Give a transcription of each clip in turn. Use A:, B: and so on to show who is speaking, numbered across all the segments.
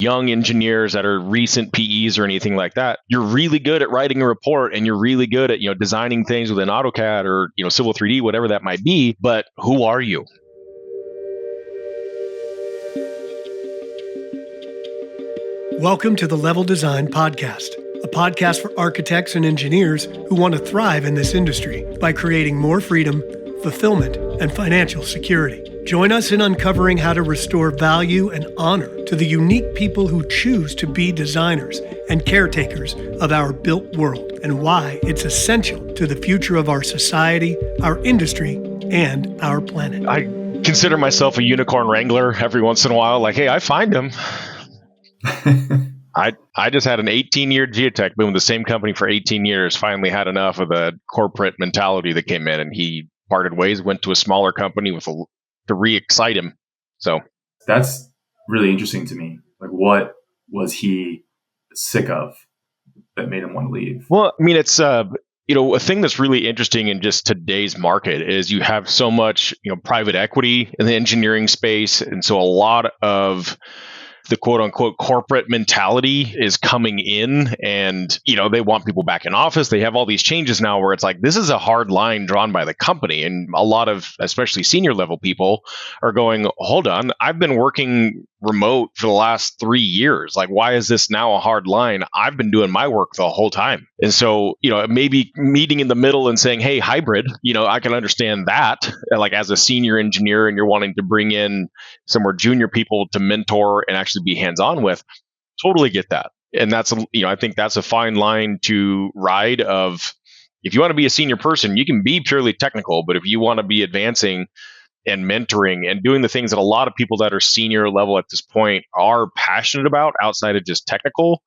A: young engineers that are recent PEs or anything like that, you're really good at writing a report and you're really good at, designing things within AutoCAD or, Civil 3D, whatever that might be. But who are you?
B: Welcome to the Level Design Podcast, a podcast for architects and engineers who want to thrive in this industry by creating more freedom, fulfillment, and financial security. Join us in uncovering how to restore value and honor to the unique people who choose to be designers and caretakers of our built world, and why it's essential to the future of our society, our industry, and our planet.
A: I consider myself a unicorn wrangler every once in a while. Like, hey, I find them. I just had an 18-year geotech, been with the same company for 18 years, finally had enough of the corporate mentality that came in, and he parted ways, went to a smaller company to re-excite him. So
C: that's really interesting to me. Like, what was he sick of that made him want to leave?
A: Well, I mean, it's a thing that's really interesting in just today's market is you have so much, private equity in the engineering space, and so a lot of the quote unquote corporate mentality is coming in, and they want people back in office. They have all these changes now where it's like, this is a hard line drawn by the company. And a lot of, especially senior level people, are going, hold on, I've been working remote for the last 3 years. Like, why is this now a hard line? I've been doing my work the whole time. And so, maybe meeting in the middle and saying, hey, hybrid, I can understand that. Like, as a senior engineer and you're wanting to bring in some more junior people to mentor and actually be hands-on with, totally get that. And that's, I think that's a fine line to ride of, if you want to be a senior person, you can be purely technical, but if you want to be advancing and mentoring and doing the things that a lot of people that are senior level at this point are passionate about outside of just technical,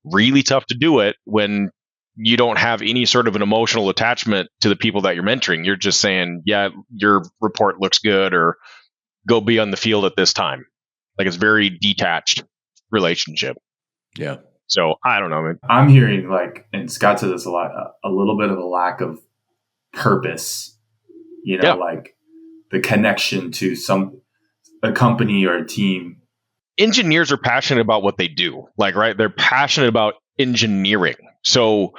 A: really tough to do it when you don't have any sort of an emotional attachment to the people that you're mentoring. You're just saying, yeah, your report looks good, or go be on the field at this time. Like, it's very detached relationship.
D: Yeah.
A: So I don't know, man.
C: I'm hearing, like, and Scott said this a lot, a little bit of a lack of purpose, like the connection to a company or a team.
A: Engineers are passionate about what they do. Like, right? They're passionate about engineering. So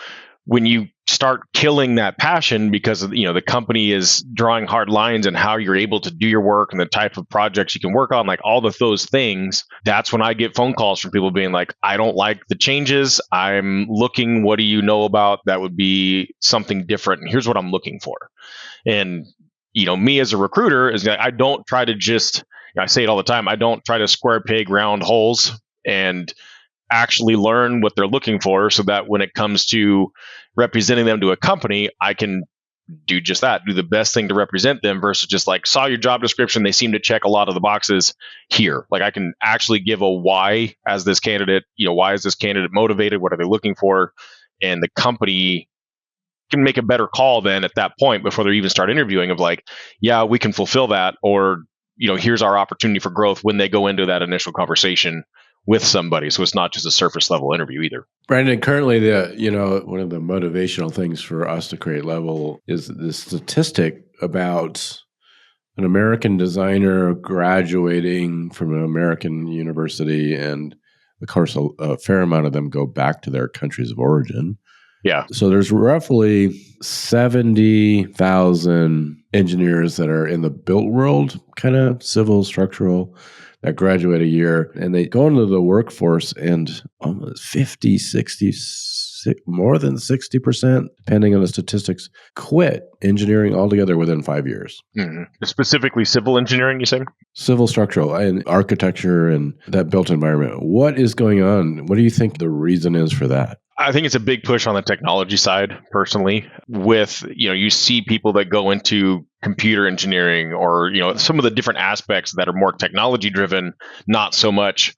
A: when you start killing that passion because the company is drawing hard lines and how you're able to do your work and the type of projects you can work on, like all of those things, that's when I get phone calls from people being like, I don't like the changes. I'm looking, what do you know about that would be something different? And here's what I'm looking for. And, me as a recruiter is that I don't try to just, I say it all the time, I don't try to square peg round holes, and actually learn what they're looking for so that when it comes to representing them to a company, I can do just that, do the best thing to represent them versus just like, saw your job description, they seem to check a lot of the boxes here. Like, I can actually give a why as this candidate, why is this candidate motivated? What are they looking for? And the company can make a better call then at that point before they even start interviewing of like, yeah, we can fulfill that, or, here's our opportunity for growth when they go into that initial conversation with somebody. So it's not just a surface level interview either.
D: Brandon, currently one of the motivational things for us to create Level is the statistic about an American designer graduating from an American university, and of course a fair amount of them go back to their countries of origin.
A: Yeah.
D: So there's roughly 70,000 engineers that are in the built world, kind of civil, structural, that graduate a year, and they go into the workforce, and almost 50, 60, more than 60%, depending on the statistics, quit engineering altogether within 5 years.
A: Mm-hmm. Specifically civil engineering, you say?
D: Civil, structural, and architecture, and that built environment. What is going on? What do you think the reason is for that?
A: I think it's a big push on the technology side, personally, with, you see people that go into computer engineering or, some of the different aspects that are more technology driven, not so much,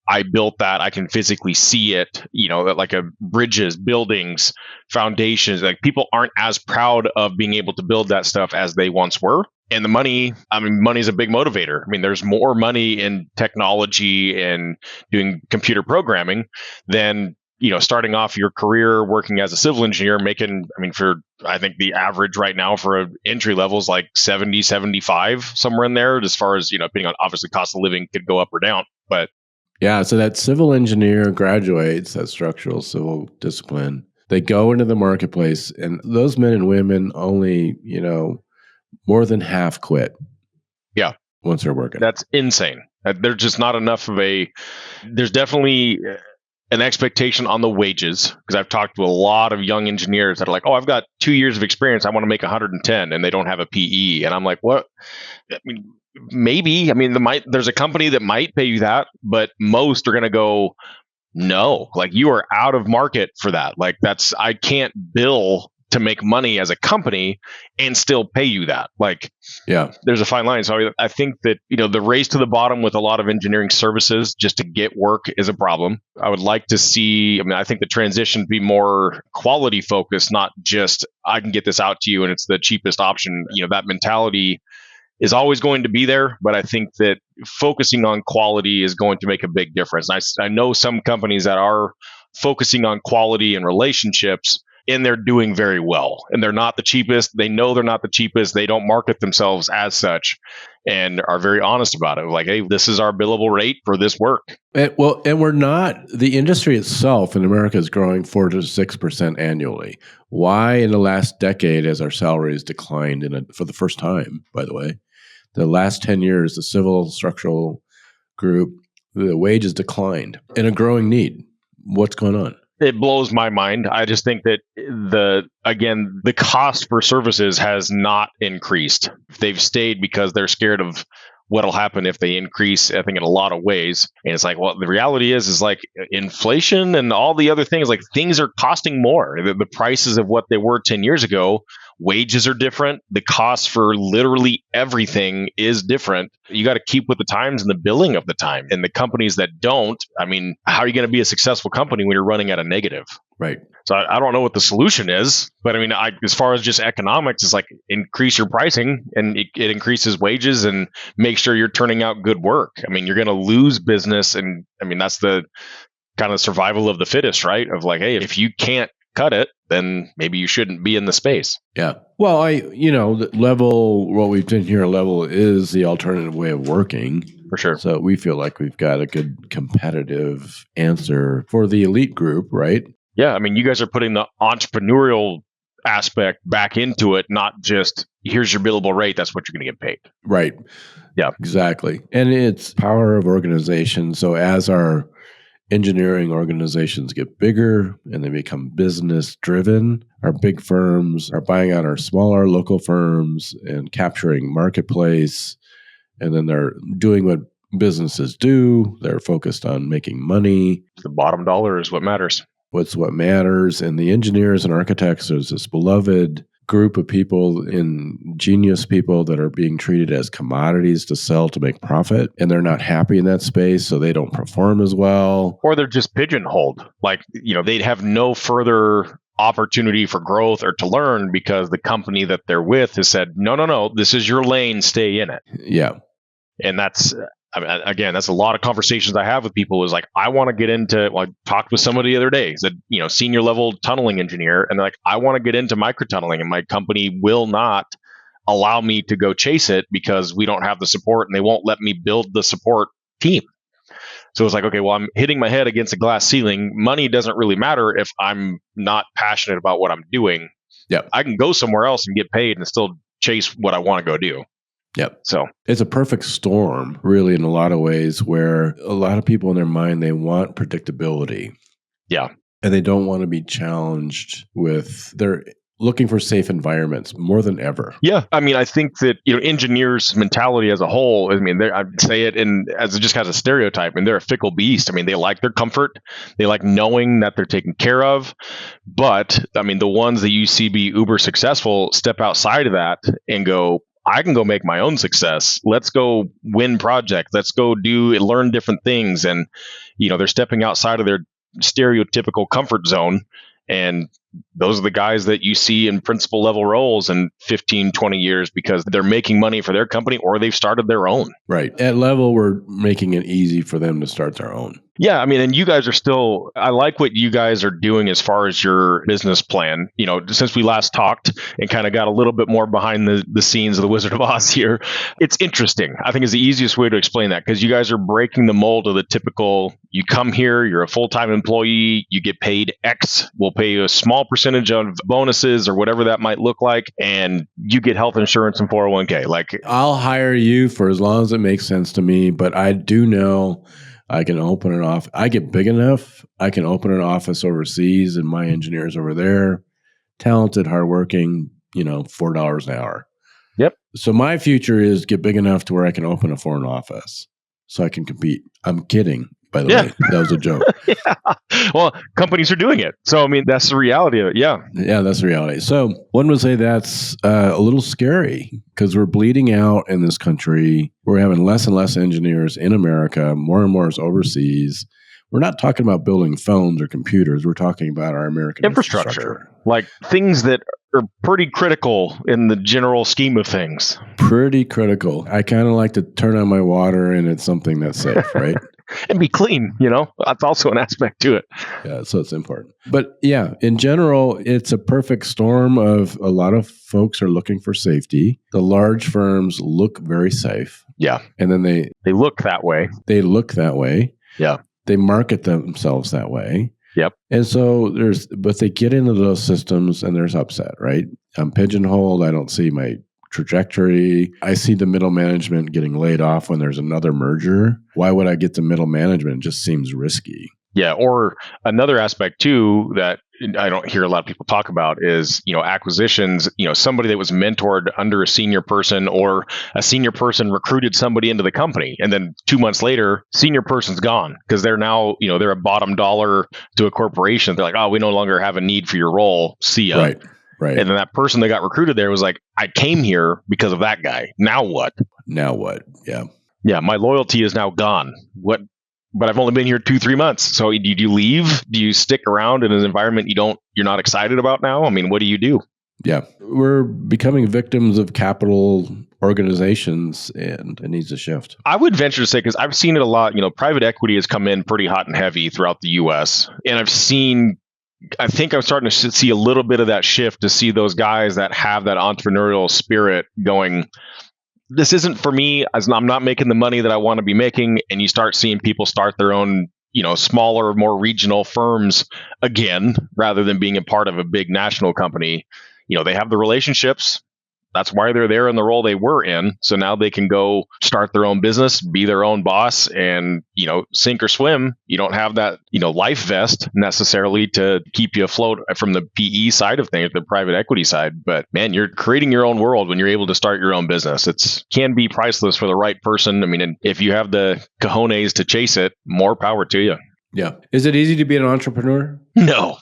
A: I built that, I can physically see it, like bridges, buildings, foundations, like people aren't as proud of being able to build that stuff as they once were. And the money is a big motivator. I mean, there's more money in technology and doing computer programming than starting off your career working as a civil engineer, making, I think the average right now for an entry level is like 70, 75, somewhere in there, as far as, depending on, obviously cost of living could go up or down. But
D: Yeah, so that civil engineer graduates, that structural civil discipline. They go into the marketplace, and those men and women only, more than half quit.
A: Yeah.
D: Once they're working.
A: That's insane. There's just not enough of there's definitely an expectation on the wages, because I've talked to a lot of young engineers that are like, oh, I've got 2 years of experience. I want to make 110, and they don't have a PE. And I'm like, what? I mean, maybe. I mean, there's a company that might pay you that, but most are going to go, no, like you are out of market for that. Like I can't bill to make money as a company and still pay you that. Like,
D: yeah,
A: there's a fine line. So I think that, the race to the bottom with a lot of engineering services just to get work is a problem. I would like to see, I think the transition be more quality focused, not just I can get this out to you and it's the cheapest option. That mentality is always going to be there, but I think that focusing on quality is going to make a big difference. I know some companies that are focusing on quality and relationships, and they're doing very well. And they're not the cheapest. They know they're not the cheapest. They don't market themselves as such and are very honest about it. Like, hey, this is our billable rate for this work.
D: And we're not, the industry itself in America is growing 4 to 6% annually. Why in the last decade has our salaries declined for the first time, by the way? The last 10 years, the civil structural group, the wages declined in a growing need. What's going on?
A: It blows my mind. I just think that the cost for services has not increased. They've stayed because they're scared of what'll happen if they increase, I think, in a lot of ways. And it's like, well, the reality is like inflation and all the other things, like things are costing more. The prices of what they were 10 years ago, wages are different. The cost for literally everything is different. You got to keep with the times and the billing of the time. And the companies that don't, how are you going to be a successful company when you're running at a negative?
D: Right.
A: So I don't know what the solution is, but as far as just economics, it's like increase your pricing and it increases wages and make sure you're turning out good work. You're going to lose business. And that's the kind of survival of the fittest, right? Of like, hey, if you can't cut it, then maybe you shouldn't be in the space.
D: Yeah. Well, what we've done here, level is the alternative way of working.
A: For sure.
D: So we feel like we've got a good competitive answer for the elite group, right?
A: Yeah. You guys are putting the entrepreneurial aspect back into it, not just here's your billable rate. That's what you're going to get paid.
D: Right.
A: Yeah.
D: Exactly. And it's power of organization. So as our engineering organizations get bigger and they become business driven, our big firms are buying out our smaller local firms and capturing marketplace. And then they're doing what businesses do. They're focused on making money.
A: The bottom dollar is what matters.
D: What's what matters. And the engineers and architects, there's this beloved group of people, ingenious people that are being treated as commodities to sell to make profit. And they're not happy in that space, so they don't perform as well.
A: Or they're just pigeonholed. Like, they'd have no further opportunity for growth or to learn because the company that they're with has said, no, this is your lane, stay in it.
D: Yeah.
A: And that's, again, that's a lot of conversations I have with people is like, I want to get into, I talked with somebody the other day, he's a senior level tunneling engineer. And they're like, I want to get into microtunneling and my company will not allow me to go chase it because we don't have the support and they won't let me build the support team. So it's like, okay, well, I'm hitting my head against a glass ceiling. Money doesn't really matter if I'm not passionate about what I'm doing.
D: Yeah,
A: I can go somewhere else and get paid and still chase what I want to go do.
D: Yep.
A: So
D: it's a perfect storm, really, in a lot of ways, where a lot of people in their mind, they want predictability.
A: Yeah.
D: And they don't want to be challenged they're looking for safe environments more than ever.
A: Yeah. I think that, engineers' mentality as a whole, I'd say it as just kind of a stereotype, they're a fickle beast. They like their comfort. They like knowing that they're taken care of. But, the ones that you see be uber successful step outside of that and go, I can go make my own success. Let's go win projects. Let's go learn different things. And, they're stepping outside of their stereotypical comfort zone and those are the guys that you see in principal level roles in 15, 20 years because they're making money for their company or they've started their own.
D: Right. At level, we're making it easy for them to start their own.
A: Yeah, I mean, and you guys are still, I like what you guys are doing as far as your business plan. Since we last talked and kind of got a little bit more behind the scenes of the Wizard of Oz here, it's interesting. I think is the easiest way to explain that because you guys are breaking the mold of the typical, you come here, you're a full-time employee, you get paid X, we'll pay you a small percentage of bonuses or whatever that might look like, and you get health insurance and 401k. Like,
D: I'll hire you for as long as it makes sense to me, but I do know I can open an office. I get big enough, I can open an office overseas and my engineers over there, talented, hardworking, $4 an hour.
A: Yep.
D: So my future is get big enough to where I can open a foreign office so I can compete. I'm kidding, by the way. That was a joke.
A: Yeah. Well, companies are doing it. So, I mean, that's the reality of it. Yeah.
D: Yeah, that's the reality. So one would say that's a little scary because we're bleeding out in this country. We're having less and less engineers in America. More and more is overseas. We're not talking about building phones or computers. We're talking about our American infrastructure.
A: Like things that are pretty critical in the general scheme of things.
D: Pretty critical. I kind of like to turn on my water and it's something that's safe, right?
A: And be clean, that's also an aspect to it.
D: Yeah, so it's important. But yeah, in general, it's a perfect storm of a lot of folks are looking for safety. The large firms look very safe.
A: Yeah.
D: And then they
A: look that way.
D: They look that way.
A: Yeah.
D: They market themselves that way.
A: Yep.
D: And so but they get into those systems and there's upset, right? I'm pigeonholed. I don't see my trajectory. I see the middle management getting laid off when there's another merger. Why would I get the middle management? It just seems risky.
A: Yeah. Or another aspect too that I don't hear a lot of people talk about is, acquisitions, somebody that was mentored under a senior person or a senior person recruited somebody into the company. And then 2 months later, senior person's gone because they're now, they're a bottom dollar to a corporation. They're like, oh, we no longer have a need for your role. See ya.
D: Right.
A: And then that person that got recruited there was like, I came here because of that guy. Now what?
D: Yeah.
A: Yeah. My loyalty is now gone. What? But I've only been here 2-3 months. So do you leave? Do you stick around in an environment you're not excited about now? I mean, what do you do?
D: Yeah. We're becoming victims of capital organizations and it needs a shift.
A: I would venture to say, because I've seen it a lot, private equity has come in pretty hot and heavy throughout the US. And I think I'm starting to see a little bit of that shift to see those guys that have that entrepreneurial spirit going, this isn't for me, as I'm not making the money that I want to be making. And you start seeing people start their own, smaller, more regional firms again, rather than being a part of a big national company. They have the relationships. That's why they're there in the role they were in. So now they can go start their own business, be their own boss, and, sink or swim. You don't have that, life vest necessarily to keep you afloat from the PE side of things, the private equity side. But man, you're creating your own world when you're able to start your own business. It can be priceless for the right person. I mean, and if you have the cojones to chase it, more power to you.
D: Yeah. Is it easy to be an entrepreneur?
A: No.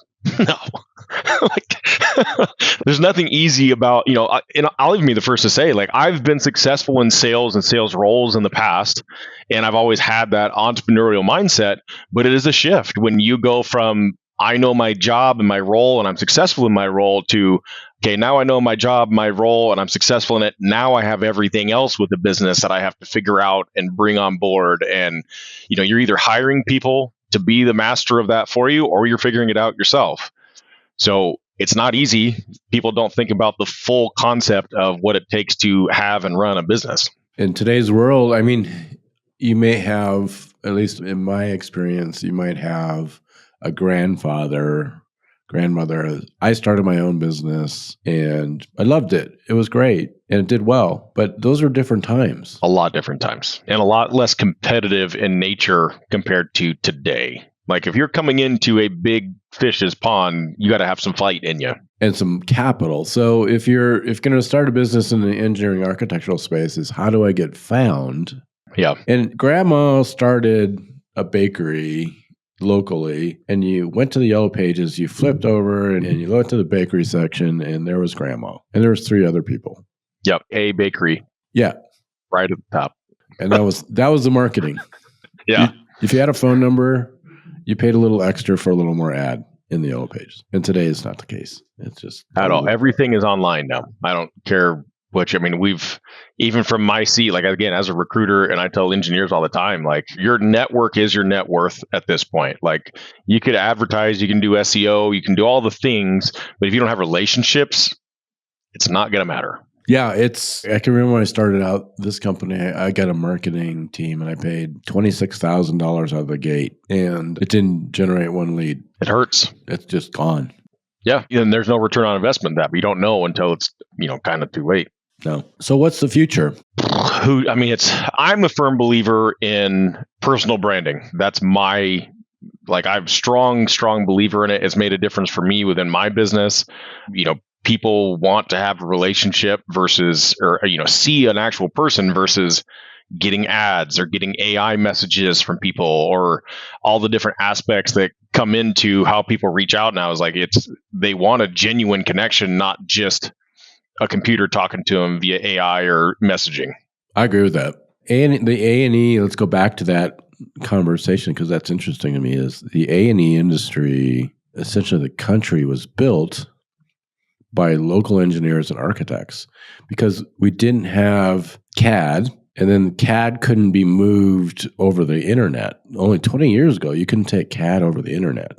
A: There's nothing easy about, and I'll even be the first to say, I've been successful in sales and sales roles in the past, and I've always had that entrepreneurial mindset, but it is a shift when you go from, I know my job and my role and I'm successful in my role to, okay, now I know my job, my role, and I'm successful in it. Now I have everything else with the business that I have to figure out and bring on board. And, you're either hiring people to be the master of that for you, or you're figuring it out yourself. So it's not easy. People don't think about the full concept of what it takes to have and run a business.
D: In today's world, I mean, you may have, at least in my experience, you might have a grandmother. I started my own business and I loved it. It was great and it did well, but those are different times.
A: A lot different times and a lot less competitive in nature compared to today. Like if you're coming into a big fish's pond, you got to have some fight in you.
D: And some capital. So if you're going to start a business in the engineering architectural space, is how do I get found?
A: Yeah.
D: And grandma started a bakery locally, and you went to the yellow pages, you flipped over and you went to the bakery section, and there was grandma. And there was 3 other people.
A: Yep. A bakery.
D: Yeah.
A: Right at the top.
D: And that was the marketing.
A: Yeah.
D: If you had a phone number, you paid a little extra for a little more ad. in the Yellow Pages. And today is not the case. It's just
A: at all. Everything is online now. I don't care which, I mean, we've, even from my seat, like again, as a recruiter, and I tell engineers all the time, like your network is your net worth at this point. Like you could advertise, you can do SEO, you can do all the things, but if you don't have relationships, it's not going to matter.
D: Yeah, I can remember when I started out this company, I got a marketing team and I paid $26,000 out of the gate and it didn't generate one lead.
A: It hurts.
D: It's just gone.
A: Yeah. And there's no return on investment in that, but you don't know until it's, kind of too late.
D: No. So what's the future?
A: I'm a firm believer in personal branding. That's I'm strong believer in it. It's made a difference for me within my business. People want to have a relationship versus, see an actual person versus getting ads or getting AI messages from people, or all the different aspects that come into how people reach out now. Is like, they want a genuine connection, not just a computer talking to them via AI or messaging.
D: I agree with that. And the A&E, let's go back to that conversation because that's interesting to me, is the A&E industry, essentially the country was built by local engineers and architects because we didn't have CAD, and then CAD couldn't be moved over the internet. Only 20 years ago, you couldn't take CAD over the internet.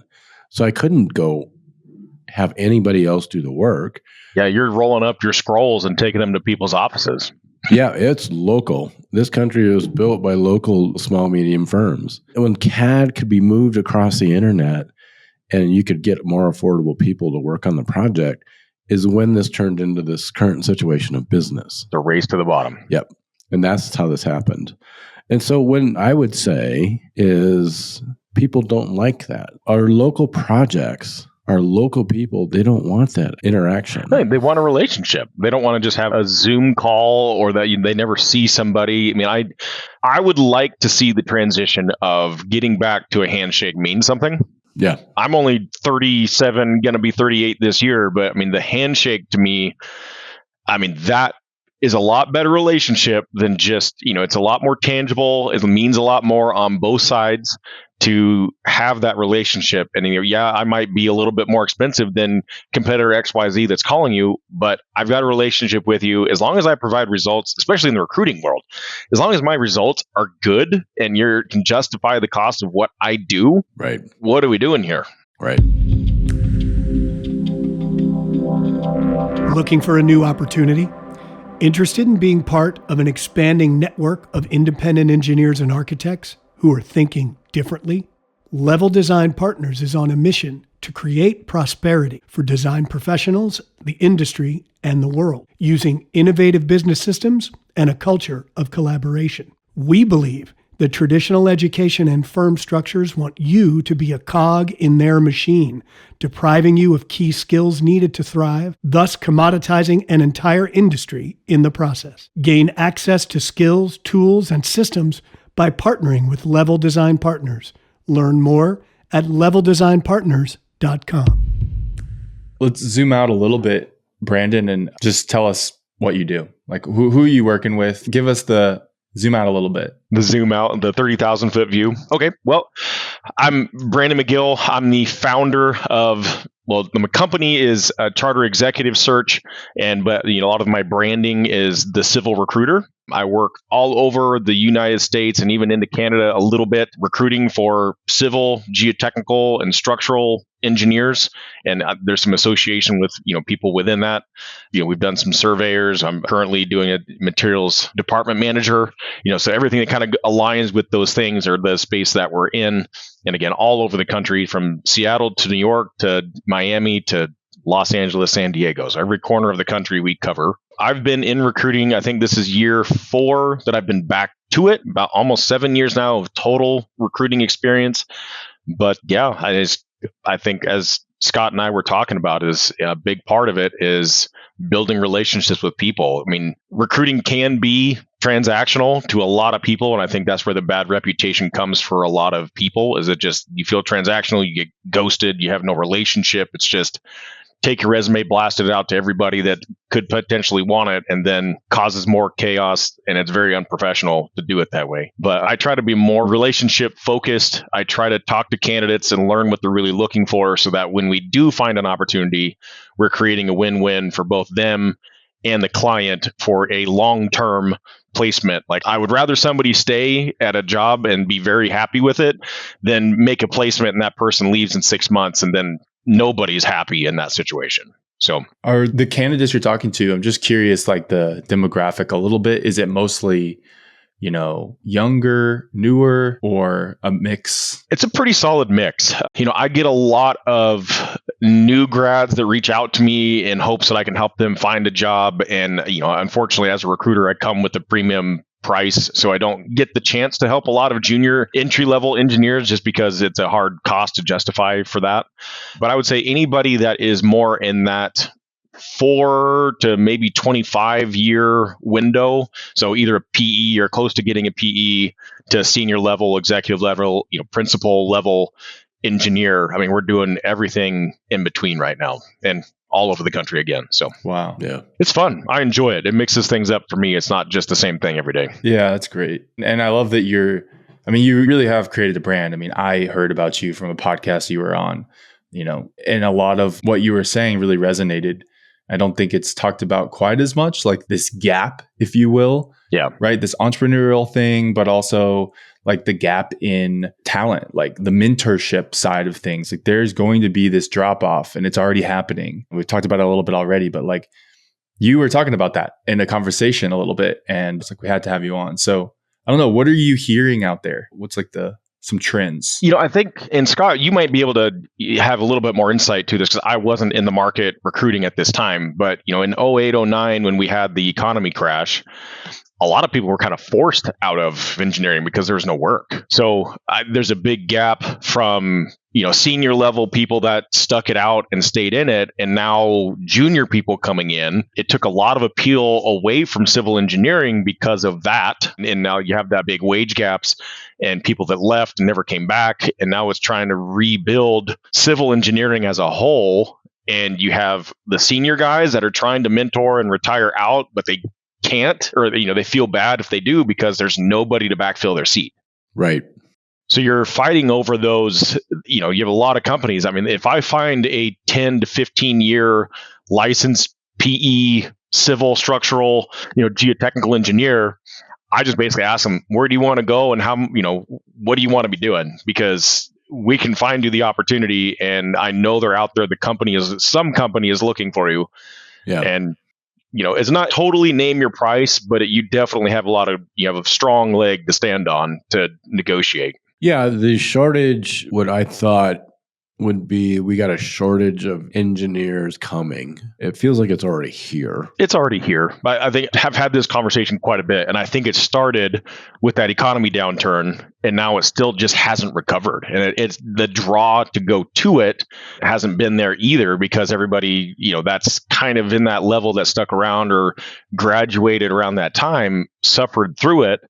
D: So I couldn't go have anybody else do the work.
A: Yeah, you're rolling up your scrolls and taking them to people's offices.
D: Yeah, it's local. This country was built by local small, medium firms. And when CAD could be moved across the internet and you could get more affordable people to work on the project is when this turned into this current situation of business.
A: The race to the bottom.
D: Yep. And that's how this happened. And so when I would say is people don't like that. Our local projects, our local people, they don't want that interaction.
A: They want a relationship. They don't want to just have a Zoom call or that they never see somebody. I mean, I would like to see the transition of getting back to a handshake mean something.
D: Yeah.
A: I'm only 37, going to be 38 this year, but I mean, the handshake to me, that is a lot better relationship than just, it's a lot more tangible. It means a lot more on both sides to have that relationship. And, I might be a little bit more expensive than competitor XYZ that's calling you, but I've got a relationship with you. As long as I provide results, especially in the recruiting world, as long as my results are good and you can justify the cost of what I do,
D: right?
A: What are we doing here?
D: Right.
B: Looking for a new opportunity? Interested in being part of an expanding network of independent engineers and architects who are thinking differently? Level Design Partners is on a mission to create prosperity for design professionals, the industry, and the world, using innovative business systems and a culture of collaboration. We believe that traditional education and firm structures want you to be a cog in their machine, depriving you of key skills needed to thrive, thus commoditizing an entire industry in the process. Gain access to skills, tools, and systems by partnering with Level Design Partners. Learn more at leveldesignpartners.com.
E: Let's zoom out a little bit, Brandon, and just tell us what you do. Like who are you working with? Give us the zoom out a little bit.
A: The zoom out, the 30,000 foot view. Okay. Well, I'm Brandon McGill. I'm the founder of, the company is a Charter Executive Search, but a lot of my branding is the Civil Recruiter. I work all over the United States and even into Canada a little bit, recruiting for civil, geotechnical, and structural engineers. And there's some association with, people within that. We've done some surveyors. I'm currently doing a materials department manager, so everything that kind of aligns with those things are the space that we're in. And again, all over the country, from Seattle to New York to Miami to Los Angeles, San Diego. So every corner of the country we cover. I've been in recruiting. I think this is year 4 that I've been back to it, about almost 7 years now of total recruiting experience. But yeah, I think as Scott and I were talking about, is a big part of it is building relationships with people. I mean, recruiting can be transactional to a lot of people. And I think that's where the bad reputation comes for a lot of people, is it just, you feel transactional, you get ghosted, you have no relationship. It's just take your resume, blast it out to everybody that could potentially want it, and then causes more chaos. And it's very unprofessional to do it that way. But I try to be more relationship focused. I try to talk to candidates and learn what they're really looking for so that when we do find an opportunity, we're creating a win-win for both them and the client for a long-term placement. Like, I would rather somebody stay at a job and be very happy with it than make a placement and that person leaves in 6 months and then nobody's happy in that situation. So,
E: are the candidates you're talking to, I'm just curious, like the demographic a little bit, is it mostly, younger, newer, or a mix?
A: It's a pretty solid mix. I get a lot of new grads that reach out to me in hopes that I can help them find a job. And, unfortunately, as a recruiter, I come with a premium price. So I don't get the chance to help a lot of junior entry-level engineers just because it's a hard cost to justify for that. But I would say anybody that is more in that 4 to maybe 25 year window. So either a PE or close to getting a PE to senior level, executive level, principal level engineer. I mean, we're doing everything in between right now and all over the country again. So,
E: wow.
D: Yeah.
A: It's fun. I enjoy it. It mixes things up for me. It's not just the same thing every day.
E: Yeah, that's great. And I love that you really have created a brand. I mean, I heard about you from a podcast you were on, and a lot of what you were saying really resonated. I don't think it's talked about quite as much, like this gap, if you will.
A: Yeah.
E: Right. This entrepreneurial thing, but also like the gap in talent, like the mentorship side of things. Like, there's going to be this drop off and it's already happening. We've talked about it a little bit already, but like, you were talking about that in a conversation a little bit, and it's like we had to have you on. So I don't know, what are you hearing out there? What's like some trends?
A: I think, and Scott, you might be able to have a little bit more insight to this because I wasn't in the market recruiting at this time. But, in 08, 09, when we had the economy crash, a lot of people were kind of forced out of engineering because there was no work. So there's a big gap from, senior level people that stuck it out and stayed in it. And now junior people coming in, it took a lot of appeal away from civil engineering because of that. And now you have that big wage gaps and people that left and never came back. And now it's trying to rebuild civil engineering as a whole. And you have the senior guys that are trying to mentor and retire out, but they can't, or they feel bad if they do because there's nobody to backfill their seat.
D: Right.
A: So you're fighting over those. You have a lot of companies. I mean, if I find a 10 to 15 year licensed PE civil structural, geotechnical engineer, I just basically ask them, where do you want to go and how, what do you want to be doing? Because we can find you the opportunity, and I know they're out there. Some company is looking for you.
D: Yeah.
A: And it's not totally name your price, but you definitely have you have a strong leg to stand on to negotiate.
D: Yeah, the shortage, what I thought would be, we got a shortage of engineers coming. It feels like it's already here.
A: It's already here. I think I've had this conversation quite a bit, and I think it started with that economy downturn, and now it still just hasn't recovered. And it's the draw to go to it hasn't been there either, because everybody, that's kind of in that level that stuck around or graduated around that time, suffered through it,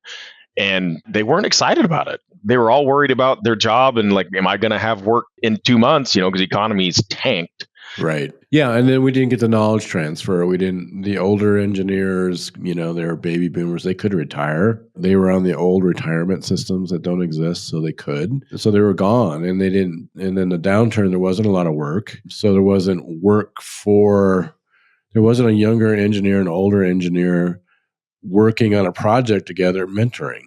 A: and they weren't excited about it. They were all worried about their job and like, am I going to have work in 2 months? Because the economy's tanked.
D: Right. Yeah. And then we didn't get the knowledge transfer. The older engineers, they were baby boomers. They could retire. They were on the old retirement systems that don't exist. So they could. So they were gone, and they didn't. And then the downturn, there wasn't a lot of work. So there wasn't there wasn't a younger engineer and older engineer working on a project together, mentoring.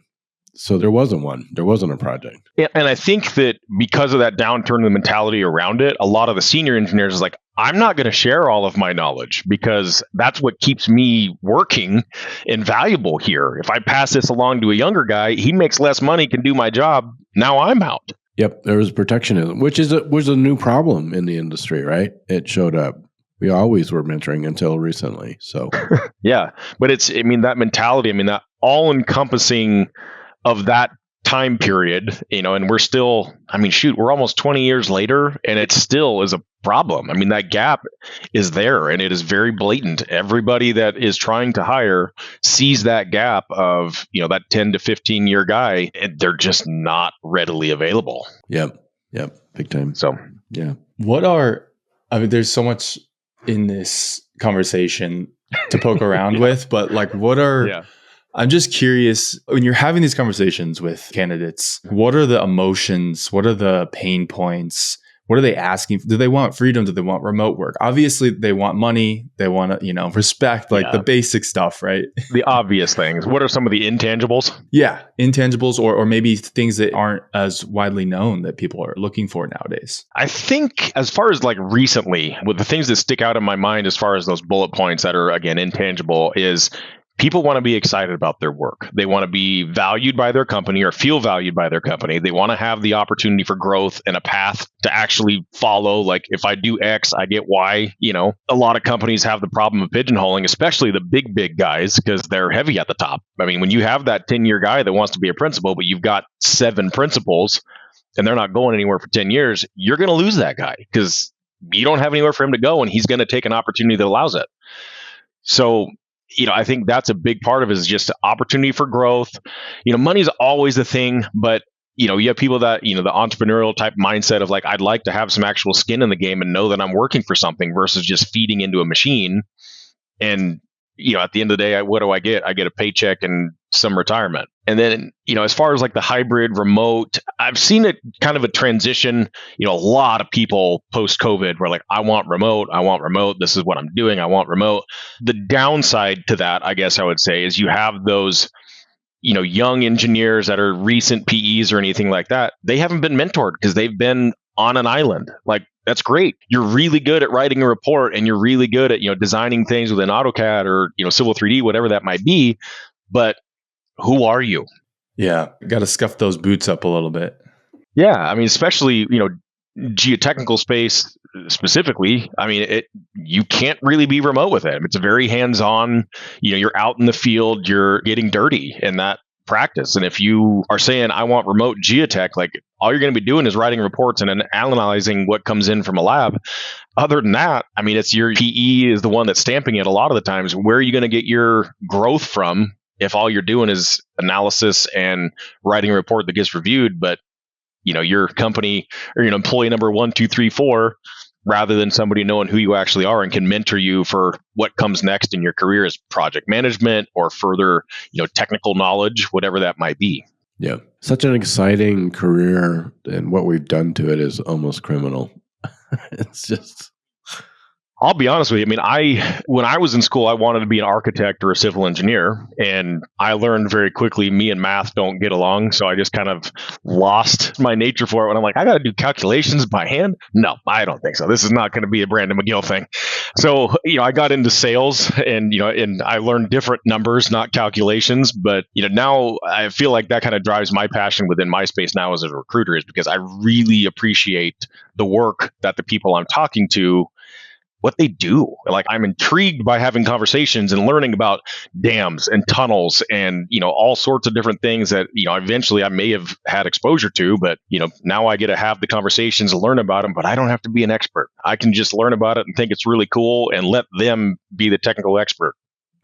D: So there wasn't a project.
A: And I think that because of that downturn, the mentality around it, a lot of the senior engineers is like, I'm not going to share all of my knowledge because that's what keeps me working and valuable here. If I pass this along to a younger guy, he makes less money, can do my job. Now I'm out.
D: Yep. There was protectionism, which was a new problem in the industry, right? It showed up. We always were mentoring until recently. So
A: yeah, but that mentality, that all encompassing of that time period, and we're still, we're almost 20 years later, and it still is a problem. That gap is there, and it is very blatant. Everybody that is trying to hire sees that gap of, that 10 to 15 year guy, and they're just not readily available.
D: Yep. Big time.
A: So,
D: yeah.
E: There's so much in this conversation to poke around with, but like what are I'm just curious, when you're having these conversations with candidates, what are the emotions? What are the pain points? What are they asking? Do they want freedom? Do they want remote work? Obviously, they want money. They want to, respect, like the basic stuff, right?
A: The obvious things. What are some of the intangibles?
E: Yeah, intangibles or maybe things that aren't as widely known that people are looking for nowadays.
A: I think as far as like recently, with the things that stick out in my mind as far as those bullet points that are, again, intangible is people want to be excited about their work. They want to be valued by their company or feel valued by their company. They want to have the opportunity for growth and a path to actually follow. Like if I do X, I get Y. A lot of companies have the problem of pigeonholing, especially the big guys, because they're heavy at the top. I mean, when you have that 10-year guy that wants to be a principal, but you've got 7 principals and they're not going anywhere for 10 years, you're going to lose that guy because you don't have anywhere for him to go and he's going to take an opportunity that allows it. So I think that's a big part of it is just opportunity for growth. Money's always a thing, but you have people that, the entrepreneurial type mindset of like, I'd like to have some actual skin in the game and know that I'm working for something versus just feeding into a machine. And, at the end of the day, what do I get? I get a paycheck and some retirement. And then, as far as like the hybrid remote, I've seen it kind of a transition. A lot of people post-COVID were like, I want remote. This is what I'm doing. I want remote. The downside to that, I guess I would say, is you have those, young engineers that are recent PEs or anything like that. They haven't been mentored because they've been on an island. Like, that's great. You're really good at writing a report and you're really good at, designing things within AutoCAD or, Civil 3D, whatever that might be. But who are you?
E: Yeah. Got to scuff those boots up a little bit.
A: Yeah. I mean, especially, geotechnical space specifically. I mean, you can't really be remote with it. It's a very hands-on, you're out in the field, you're getting dirty in that practice. And if you are saying, I want remote geotech, like all you're going to be doing is writing reports and then analyzing what comes in from a lab. Other than that, I mean, it's your PE is the one that's stamping it a lot of the times. Where are you going to get your growth from if all you're doing is analysis and writing a report that gets reviewed, but your company or employee number 1, 2, 3, 4, rather than somebody knowing who you actually are and can mentor you for what comes next in your career as project management or further, technical knowledge, whatever that might be.
D: Yeah. Such an exciting career, and what we've done to it is almost criminal. It's just...
A: I'll be honest with you. I mean, when I was in school, I wanted to be an architect or a civil engineer. And I learned very quickly, me and math don't get along. So I just kind of lost my nature for it. When I'm like, I got to do calculations by hand. No, I don't think so. This is not going to be a Brandon McGill thing. So, I got into sales and, and I learned different numbers, not calculations. But, now I feel like that kind of drives my passion within my space now as a recruiter, is because I really appreciate the work that the people I'm talking to, what they do. Like, I'm intrigued by having conversations and learning about dams and tunnels and, all sorts of different things that, eventually I may have had exposure to, but, now I get to have the conversations and learn about them, but I don't have to be an expert. I can just learn about it and think it's really cool and let them be the technical expert.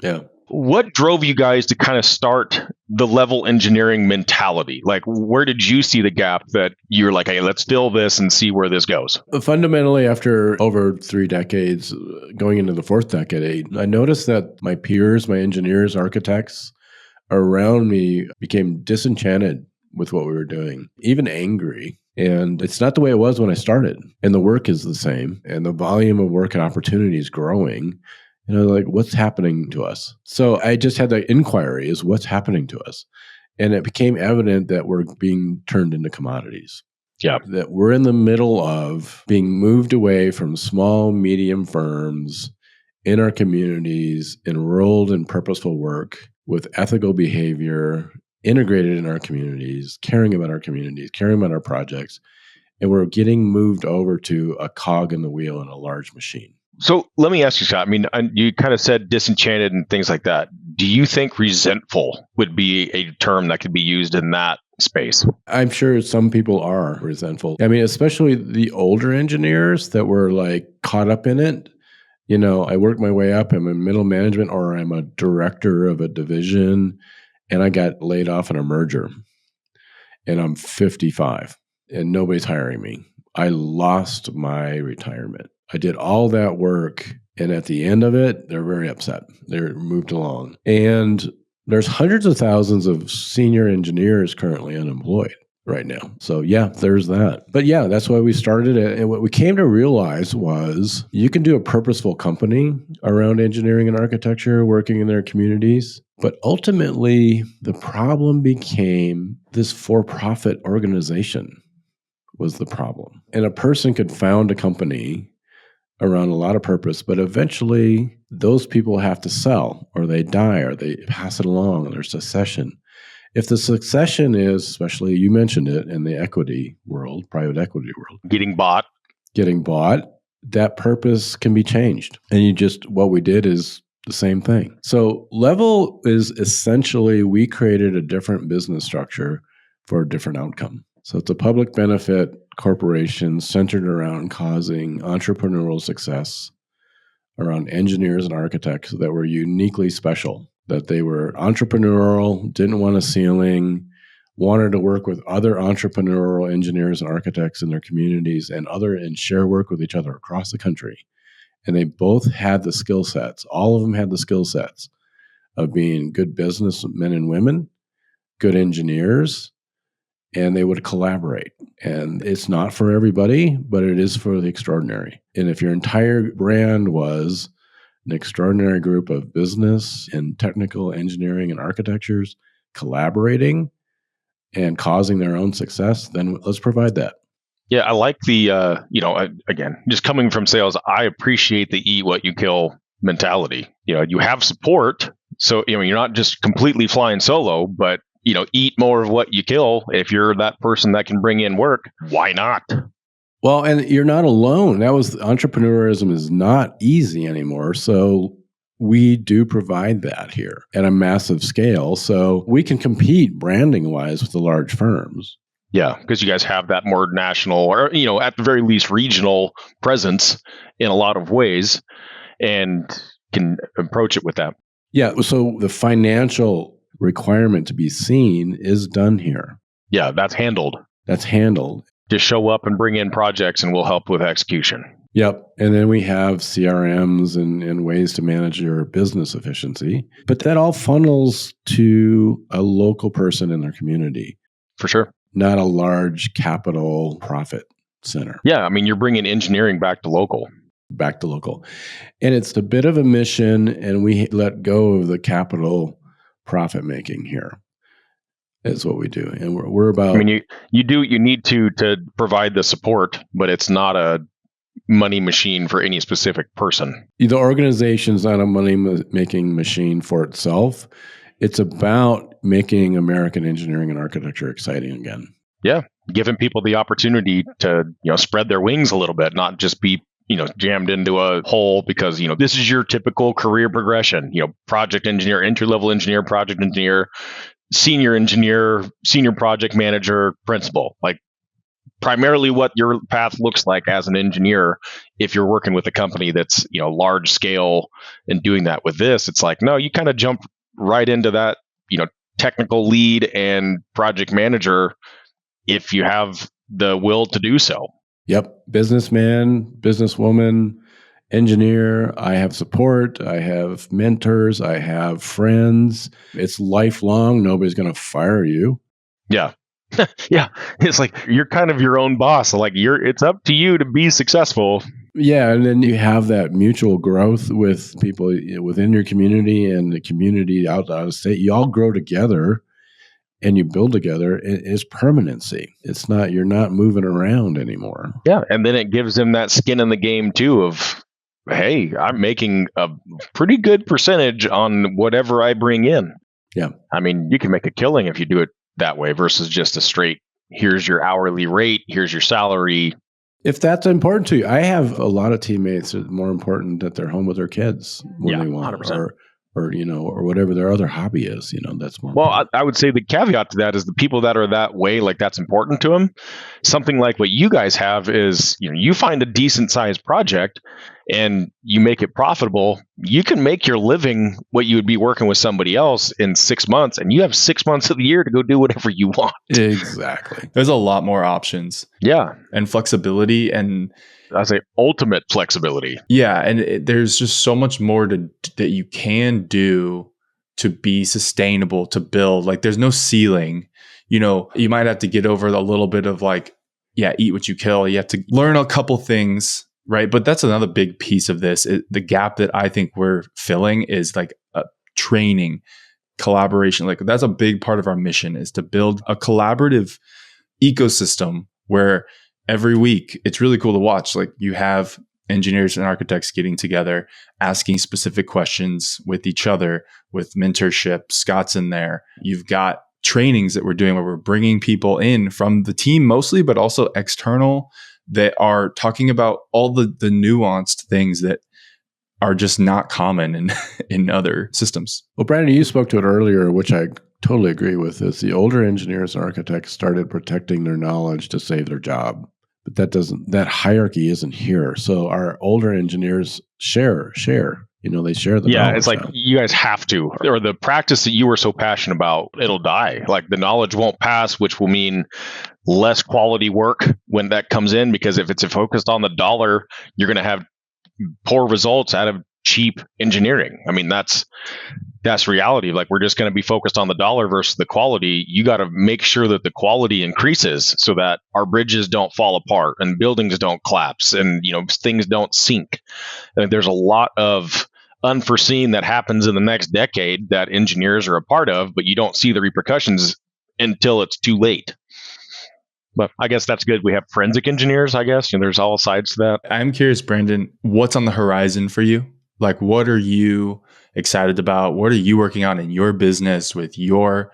D: Yeah.
A: What drove you guys to kind of start the level engineering mentality? Like, where did you see the gap that you're like, hey, let's fill this and see where this goes?
D: Fundamentally, after over 3 decades, going into the 4th decade, I noticed that my peers, my engineers, architects around me became disenchanted with what we were doing, even angry. And it's not the way it was when I started. And the work is the same. And the volume of work and opportunity is growing. And I was like, what's happening to us? So I just had the inquiry, is what's happening to us? And it became evident that we're being turned into commodities.
A: Yeah.
D: That we're in the middle of being moved away from small, medium firms in our communities, enrolled in purposeful work with ethical behavior, integrated in our communities, caring about our communities, caring about our projects. And we're getting moved over to a cog in the wheel in a large machine.
A: So let me ask you, Scott. I mean, you kind of said disenchanted and things like that. Do you think resentful would be a term that could be used in that space?
D: I'm sure some people are resentful. I mean, especially the older engineers that were like caught up in it. I worked my way up. I'm in middle management, or I'm a director of a division, and I got laid off in a merger. And I'm 55 and nobody's hiring me. I lost my retirement. I did all that work And at the end of it, they're very upset. They're moved along. And there's hundreds of thousands of senior engineers currently unemployed right now. So yeah, there's that. But yeah, that's why we started it. And what we came to realize was you can do a purposeful company around engineering and architecture, working in their communities. But ultimately, the problem became this for-profit organization was the problem. And a person could found a company around a lot of purpose, but eventually those people have to sell or they die or they pass it along and there's succession. If the succession is, especially you mentioned it in the equity world, private equity world,
A: getting bought,
D: that purpose can be changed. And what we did is the same thing. So Level is essentially, we created a different business structure for a different outcome. So it's a public benefit corporation centered around causing entrepreneurial success around engineers and architects that were uniquely special, that they were entrepreneurial, didn't want a ceiling, wanted to work with other entrepreneurial engineers and architects in their communities and share work with each other across the country. And they both had the skill sets. All of them had the skill sets of being good businessmen and women, good engineers, and they would collaborate. And it's not for everybody, but it is for the extraordinary. And if your entire brand was an extraordinary group of business and technical engineering and architectures collaborating and causing their own success, then let's provide that.
A: Yeah, I like the, again, just coming from sales, I appreciate the eat what you kill mentality. You have support. So, you're not just completely flying solo, but eat more of what you kill. If you're that person that can bring in work, why not?
D: Well, and you're not alone. Entrepreneurism is not easy anymore. So we do provide that here at a massive scale. So we can compete branding wise with the large firms.
A: Yeah, because you guys have that more national or, at the very least regional presence in a lot of ways and can approach it with that.
D: Yeah. So the financial requirement to be seen is done here.
A: Yeah, that's handled. Just show up and bring in projects and we'll help with execution.
D: Yep. And then we have CRMs and ways to manage your business efficiency. But that all funnels to a local person in their community.
A: For sure.
D: Not a large capital profit center.
A: Yeah. You're bringing engineering back to local.
D: And it's a bit of a mission, and we let go of the capital profit making here. Is what we do. And we're about...
A: you need to provide the support, but it's not a money machine for any specific person.
D: The organization's not a money-making machine for itself. It's about making American engineering and architecture exciting again.
A: Yeah, giving people the opportunity to spread their wings a little bit, not just be jammed into a hole because this is your typical career progression. Project engineer, entry-level engineer, project engineer, senior project manager, principal. Like primarily what your path looks like as an engineer. If you're working with a company that's large scale and doing that with this, it's like no, you kind of jump right into that technical lead and project manager if you have the will to do so.
D: Yep. Businessman, businesswoman, engineer. I have support. I have mentors. I have friends. It's lifelong. Nobody's going to fire you.
A: Yeah. Yeah. It's like you're kind of your own boss. Like it's up to you to be successful.
D: Yeah. And then you have that mutual growth with people within your community and the community out of state. You all grow together. And you build together, it's permanency. It's not, you're not moving around anymore.
A: Yeah. And then it gives them that skin in the game too of, hey, I'm making a pretty good percentage on whatever I bring in.
D: Yeah.
A: You can make a killing if you do it that way versus just a straight, here's your hourly rate, here's your salary.
D: If that's important to you, I have a lot of teammates that are more important that they're home with their kids when they want
A: 100%.
D: or whatever their other hobby is, that's more.
A: Well, I would say the caveat to that is the people that are that way, like that's important to them. Something like what you guys have is, you find a decent sized project and you make it profitable, you can make your living what you would be working with somebody else in 6 months, and you have 6 months of the year to go do whatever you want.
D: Exactly.
E: There's a lot more options.
A: Yeah.
E: And flexibility, and
A: I say ultimate flexibility.
E: yeah, and there's just so much more that you can do to be sustainable, to build. Like there's no ceiling. You might have to get over a little bit of like, eat what you kill. You have to learn a couple things, right? But that's another big piece of this. The gap that I think we're filling is like training, collaboration. Like that's a big part of our mission, is to build a collaborative ecosystem where every week it's really cool to watch. Like you have engineers and architects getting together, asking specific questions with each other, with mentorship. Scott's in there. You've got trainings that we're doing where we're bringing people in from the team mostly, but also external, that are talking about all the nuanced things that are just not common in other systems.
D: Well, Brandon, you spoke to it earlier, which I totally agree with, is the older engineers and architects started protecting their knowledge to save their job. But that hierarchy isn't here. So our older engineers share. They share the knowledge.
A: Yeah, it's like you guys have to, or the practice that you were so passionate about, it'll die. Like the knowledge won't pass, which will mean less quality work when that comes in, because if it's focused on the dollar, you're going to have poor results out of cheap engineering. I mean, that's reality. Like we're just going to be focused on the dollar versus the quality. You got to make sure that the quality increases so that our bridges don't fall apart and buildings don't collapse and things don't sink. And there's a lot of unforeseen that happens in the next decade that engineers are a part of, but you don't see the repercussions until it's too late. But I guess that's good. We have forensic engineers, I guess. There's all sides to that.
E: I'm curious, Brandon, what's on the horizon for you? Like, what are you excited about? What are you working on in your business with your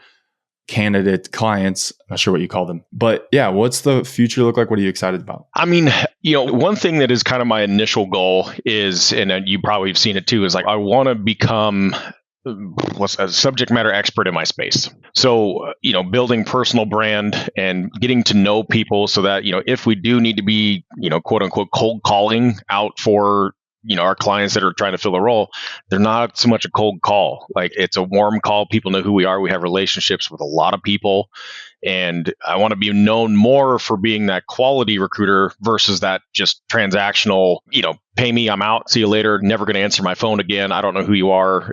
E: candidate clients? I'm not sure what you call them. But yeah, what's the future look like? What are you excited about?
A: I mean, one thing that is kind of my initial goal is, and you probably have seen it too, is like I want to become a subject matter expert in my space. So, building personal brand and getting to know people so that, if we do need to be, quote unquote, cold calling out for, our clients that are trying to fill a role, they're not so much a cold call. Like it's a warm call. People know who we are. We have relationships with a lot of people. And I want to be known more for being that quality recruiter versus that just transactional, pay me, I'm out, see you later, never going to answer my phone again. I don't know who you are.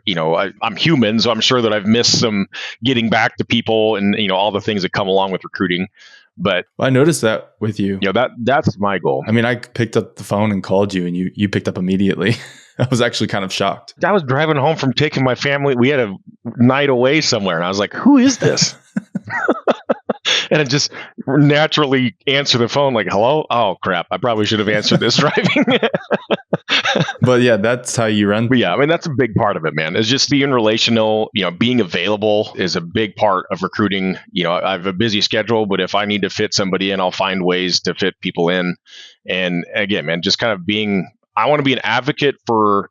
A: I'm human, so I'm sure that I've missed some getting back to people and, all the things that come along with recruiting. But
E: I noticed that with you.
A: That's my goal.
E: I mean, I picked up the phone and called you and you picked up immediately. I was actually kind of shocked.
A: I was driving home from taking my family. We had a night away somewhere and I was like, who is this? And I just naturally answer the phone like, hello? Oh, crap. I probably should have answered this driving.
E: But yeah, that's how you run.
A: But yeah, I mean, that's a big part of it, man. It's just being relational. Being available is a big part of recruiting. I have a busy schedule, but if I need to fit somebody in, I'll find ways to fit people in. And again, man, just kind of I want to be an advocate for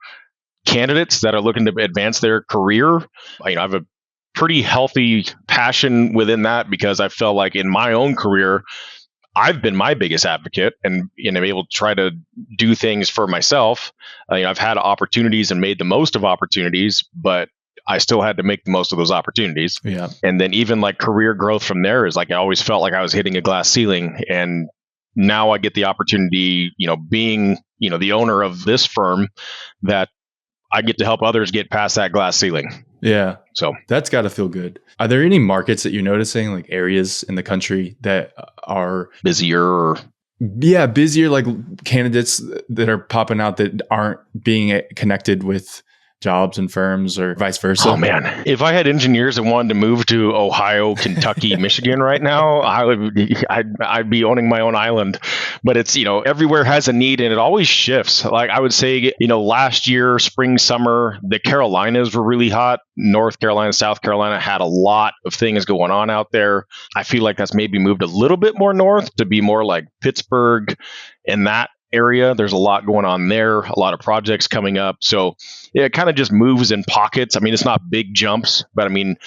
A: candidates that are looking to advance their career. I have a pretty healthy passion within that because I felt like in my own career, I've been my biggest advocate and I'm able to try to do things for myself. I've had opportunities and made the most of opportunities, but I still had to make the most of those opportunities.
E: Yeah.
A: And then even like career growth from there is like I always felt like I was hitting a glass ceiling. And now I get the opportunity, being, the owner of this firm, that I get to help others get past that glass ceiling.
E: Yeah.
A: So
E: that's got to feel good. Are there any markets that you're noticing, like areas in the country that are
A: busier?
E: Yeah, busier, like candidates that are popping out that aren't being connected with jobs and firms or vice versa?
A: Oh man, if I had engineers that wanted to move to Ohio, Kentucky, Michigan right now, I'd be owning my own island. But it's, everywhere has a need and it always shifts. Like I would say, last year, spring, summer, the Carolinas were really hot. North Carolina, South Carolina had a lot of things going on out there. I feel like that's maybe moved a little bit more north to be more like Pittsburgh and that area. There's a lot going on there, a lot of projects coming up. So yeah, it kind of just moves in pockets. I mean, it's not big jumps, but I mean,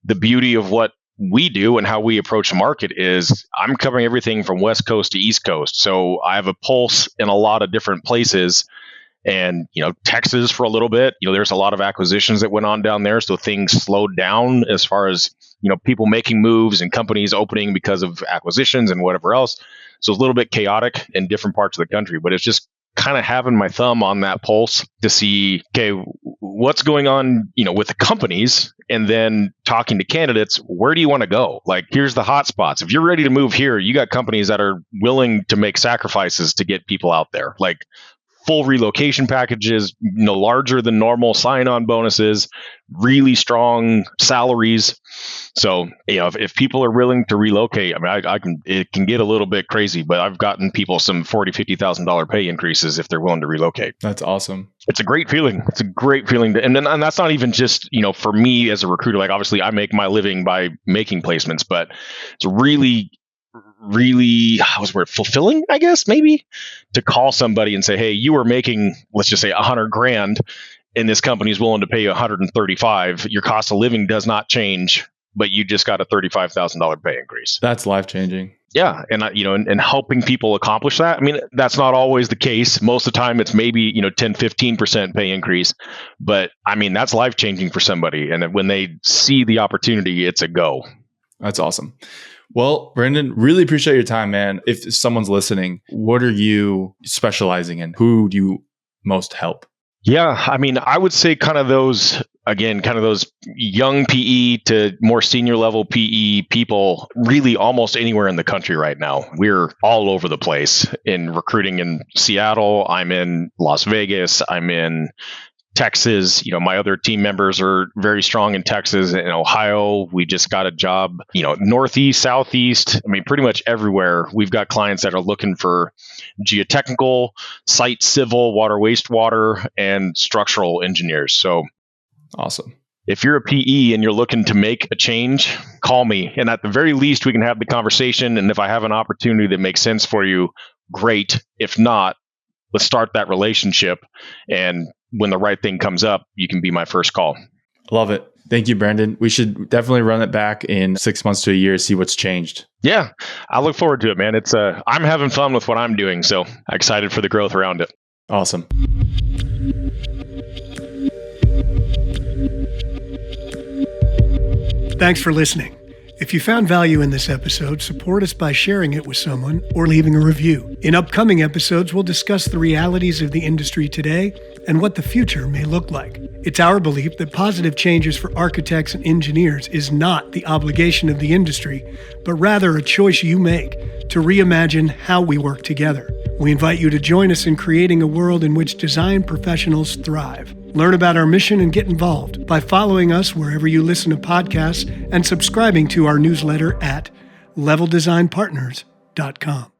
A: the beauty of what we do and how we approach the market is I'm covering everything from West Coast to East Coast. So I have a pulse in a lot of different places. And, Texas for a little bit, there's a lot of acquisitions that went on down there. So things slowed down as far as, people making moves and companies opening because of acquisitions and whatever else. So it's a little bit chaotic in different parts of the country, but it's just kind of having my thumb on that pulse to see, okay, what's going on, with the companies, and then talking to candidates, where do you want to go? Like, here's the hot spots. If you're ready to move here, you got companies that are willing to make sacrifices to get people out there. Like, full relocation packages, larger than normal sign-on bonuses, really strong salaries. So, if people are willing to relocate, it can get a little bit crazy, but I've gotten people some $40,000, $50,000 pay increases if they're willing to relocate.
E: That's awesome.
A: It's a great feeling. It's a great feeling. And that's not even just, for me as a recruiter. Like, obviously I make my living by making placements, but it's really fulfilling, I guess, maybe, to call somebody and say, hey, you were making, let's just say $100,000 and this company is willing to pay you $135,000. Your cost of living does not change, but you just got a $35,000 pay increase.
E: That's life-changing.
A: Yeah. And, and helping people accomplish that. I mean, that's not always the case. Most of the time it's maybe, 10, 15% pay increase, but that's life-changing for somebody. And when they see the opportunity, it's a go.
E: That's awesome. Well, Brandon, really appreciate your time, man. If someone's listening, what are you specializing in? Who do you most help?
A: Yeah, I would say kind of those young PE to more senior level PE people, really almost anywhere in the country right now. We're all over the place in recruiting in Seattle. I'm in Las Vegas. I'm in Texas. My other team members are very strong in Texas and Ohio. We just got a job, Northeast, Southeast. Pretty much everywhere. We've got clients that are looking for geotechnical, site civil, water, wastewater, and structural engineers. So
E: awesome.
A: If you're a PE and you're looking to make a change, call me. And at the very least, we can have the conversation. And if I have an opportunity that makes sense for you, great. If not, let's start that relationship. And when the right thing comes up, you can be my first call.
E: Love it. Thank you, Brandon. We should definitely run it back in 6 months to a year, see what's changed.
A: Yeah, I look forward to it, man. I'm having fun with what I'm doing, so I'm excited for the growth around it.
E: Awesome.
B: Thanks for listening. If you found value in this episode, support us by sharing it with someone or leaving a review. In upcoming episodes, we'll discuss the realities of the industry today and what the future may look like. It's our belief that positive changes for architects and engineers is not the obligation of the industry, but rather a choice you make to reimagine how we work together. We invite you to join us in creating a world in which design professionals thrive. Learn about our mission and get involved by following us wherever you listen to podcasts and subscribing to our newsletter at leveldesignpartners.com.